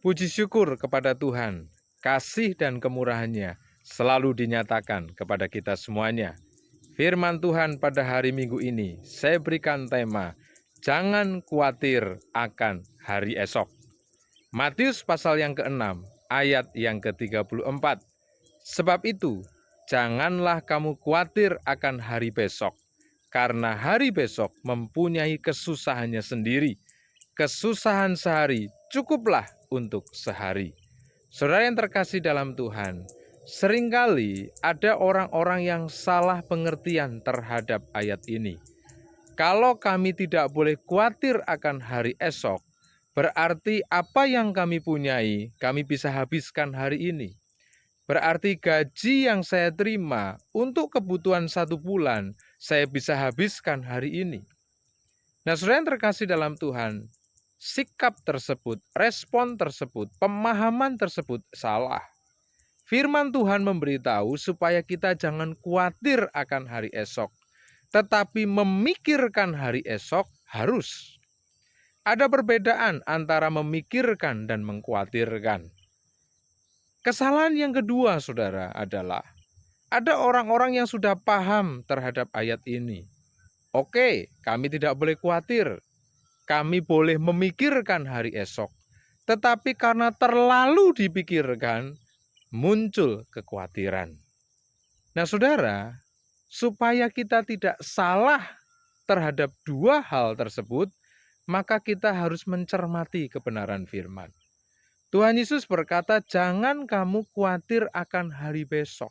Puji syukur kepada Tuhan, kasih dan kemurahan-Nya selalu dinyatakan kepada kita semuanya. Firman Tuhan pada hari Minggu ini, saya berikan tema, jangan khawatir akan hari esok. Matius pasal yang ke-6, ayat yang ke-34. Sebab itu, janganlah kamu khawatir akan hari besok, karena hari besok mempunyai kesusahannya sendiri. Kesusahan sehari cukuplah untuk sehari. Saudara yang terkasih dalam Tuhan, seringkali ada orang-orang yang salah pengertian terhadap ayat ini. Kalau kami tidak boleh khawatir akan hari esok, berarti apa yang kami punyai, kami bisa habiskan hari ini. Berarti gaji yang saya terima untuk kebutuhan 1 bulan, saya bisa habiskan hari ini. Nah, saudara yang terkasih dalam Tuhan, sikap tersebut, respon tersebut, pemahaman tersebut salah. Firman Tuhan memberitahu supaya kita jangan khawatir akan hari esok, tetapi memikirkan hari esok harus. Ada perbedaan antara memikirkan dan mengkhawatirkan. Kesalahan yang kedua, saudara, adalah ada orang-orang yang sudah paham terhadap ayat ini. Oke, kami tidak boleh khawatir. Kami boleh memikirkan hari esok, tetapi karena terlalu dipikirkan, muncul kekhawatiran. Nah, saudara, supaya kita tidak salah terhadap dua hal tersebut, maka kita harus mencermati kebenaran firman. Tuhan Yesus berkata, jangan kamu khawatir akan hari besok.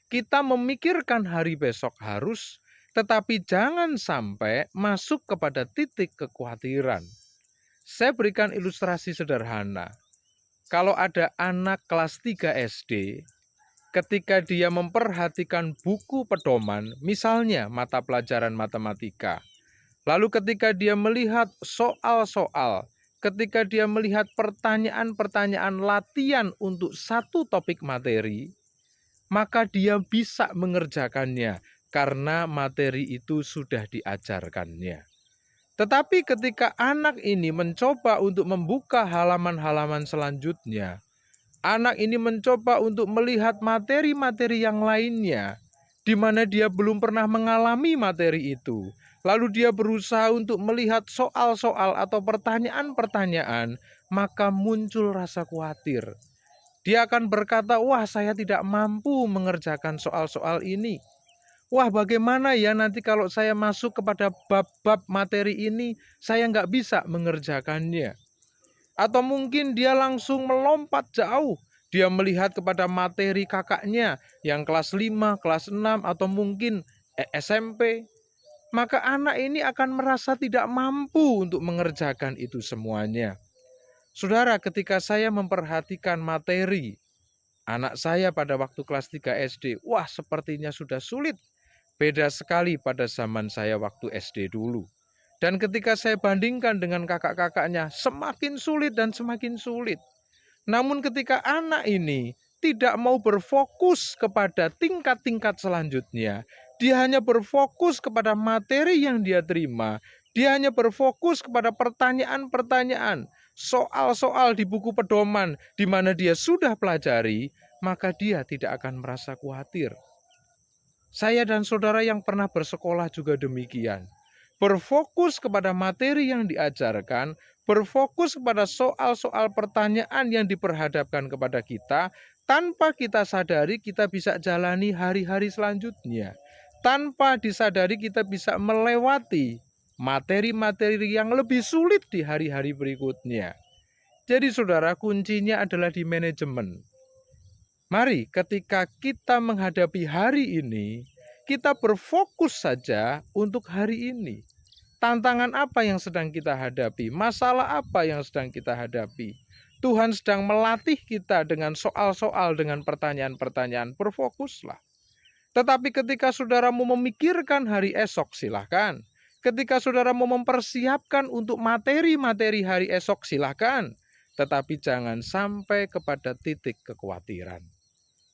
Kita memikirkan hari besok harus, tetapi jangan sampai masuk kepada titik kekhawatiran. Saya berikan ilustrasi sederhana. Kalau ada anak kelas 3 SD, ketika dia memperhatikan buku pedoman, misalnya mata pelajaran matematika, lalu ketika dia melihat soal-soal, ketika dia melihat pertanyaan-pertanyaan latihan untuk satu topik materi, maka dia bisa mengerjakannya karena materi itu sudah diajarkannya. Tetapi ketika anak ini mencoba untuk membuka halaman-halaman selanjutnya, anak ini mencoba untuk melihat materi-materi yang lainnya, di mana dia belum pernah mengalami materi itu. Lalu dia berusaha untuk melihat soal-soal atau pertanyaan-pertanyaan, maka muncul rasa khawatir. Dia akan berkata, wah saya tidak mampu mengerjakan soal-soal ini. Wah bagaimana ya nanti kalau saya masuk kepada bab-bab materi ini, saya nggak bisa mengerjakannya. Atau mungkin dia langsung melompat jauh. Dia melihat kepada materi kakaknya yang kelas 5, kelas 6, atau mungkin SMP. Maka anak ini akan merasa tidak mampu untuk mengerjakan itu semuanya. Saudara, ketika saya memperhatikan materi anak saya pada waktu kelas 3 SD, wah sepertinya sudah sulit. Beda sekali pada zaman saya waktu SD dulu. Dan ketika saya bandingkan dengan kakak-kakaknya, semakin sulit dan semakin sulit. Namun ketika anak ini tidak mau berfokus kepada tingkat-tingkat selanjutnya, dia hanya berfokus kepada materi yang dia terima, dia hanya berfokus kepada pertanyaan-pertanyaan, soal-soal di buku pedoman di mana dia sudah pelajari, maka dia tidak akan merasa khawatir. Saya dan saudara yang pernah bersekolah juga demikian. Berfokus kepada materi yang diajarkan, berfokus kepada soal-soal pertanyaan yang diperhadapkan kepada kita, tanpa kita sadari kita bisa jalani hari-hari selanjutnya. Tanpa disadari kita bisa melewati materi-materi yang lebih sulit di hari-hari berikutnya. Jadi saudara, kuncinya adalah di manajemen. Mari ketika kita menghadapi hari ini, kita berfokus saja untuk hari ini. Tantangan apa yang sedang kita hadapi? Masalah apa yang sedang kita hadapi? Tuhan sedang melatih kita dengan soal-soal, dengan pertanyaan-pertanyaan. Berfokuslah. Tetapi ketika saudara mau memikirkan hari esok, silahkan. Ketika saudara mau mempersiapkan untuk materi-materi hari esok, silahkan. Tetapi jangan sampai kepada titik kekhawatiran.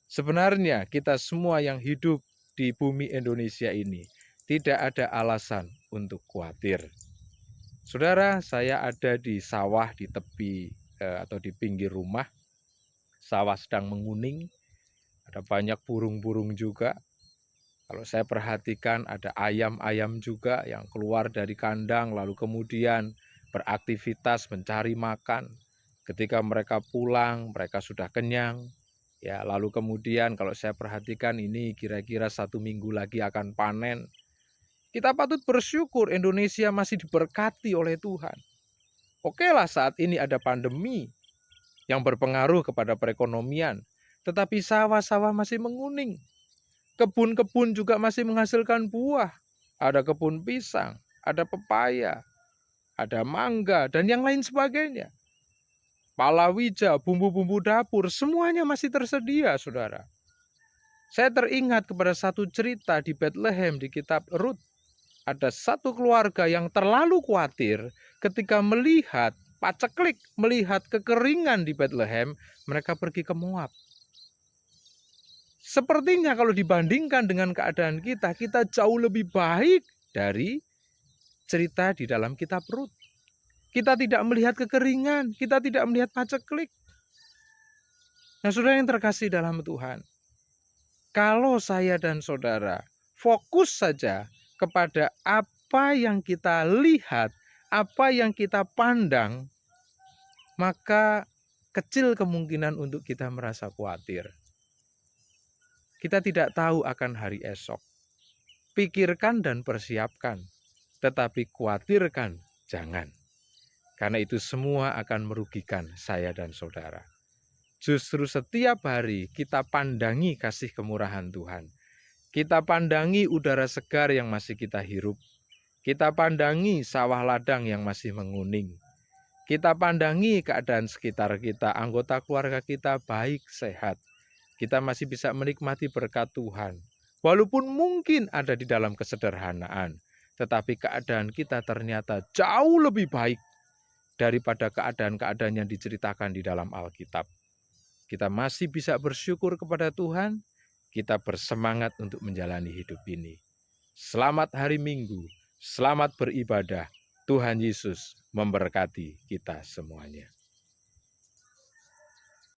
Sebenarnya kita semua yang hidup di bumi Indonesia ini tidak ada alasan untuk khawatir. Saudara, saya ada di sawah di tepi atau di pinggir rumah, sawah sedang menguning, ada banyak burung-burung juga. Kalau saya perhatikan ada ayam-ayam juga yang keluar dari kandang lalu kemudian beraktivitas mencari makan. Ketika mereka pulang, mereka sudah kenyang. Ya, lalu kemudian kalau saya perhatikan ini kira-kira 1 minggu lagi akan panen. Kita patut bersyukur Indonesia masih diberkati oleh Tuhan. Oke lah saat ini ada pandemi yang berpengaruh kepada perekonomian, tetapi sawah-sawah masih menguning. Kebun-kebun juga masih menghasilkan buah. Ada kebun pisang, ada pepaya, ada mangga, dan yang lain sebagainya. Palawija, bumbu-bumbu dapur, semuanya masih tersedia, saudara. Saya teringat kepada satu cerita di Bethlehem di kitab Rut. Ada satu keluarga yang terlalu khawatir ketika melihat paceklik, melihat kekeringan di Bethlehem, mereka pergi ke Moab. Sepertinya kalau dibandingkan dengan keadaan kita jauh lebih baik dari cerita di dalam kitab Rut. Kita tidak melihat kekeringan, kita tidak melihat paceklik. Nah, saudara yang terkasih dalam Tuhan, kalau saya dan saudara fokus saja kepada apa yang kita lihat, apa yang kita pandang, maka kecil kemungkinan untuk kita merasa khawatir. Kita tidak tahu akan hari esok. Pikirkan dan persiapkan, tetapi khawatirkan jangan. Karena itu semua akan merugikan saya dan saudara. Justru setiap hari kita pandangi kasih kemurahan Tuhan. Kita pandangi udara segar yang masih kita hirup. Kita pandangi sawah ladang yang masih menguning. Kita pandangi keadaan sekitar kita, anggota keluarga kita baik, sehat. Kita masih bisa menikmati berkat Tuhan. Walaupun mungkin ada di dalam kesederhanaan, tetapi keadaan kita ternyata jauh lebih baik daripada keadaan-keadaan yang diceritakan di dalam Alkitab. Kita masih bisa bersyukur kepada Tuhan, kita bersemangat untuk menjalani hidup ini. Selamat hari Minggu, selamat beribadah. Tuhan Yesus memberkati kita semuanya.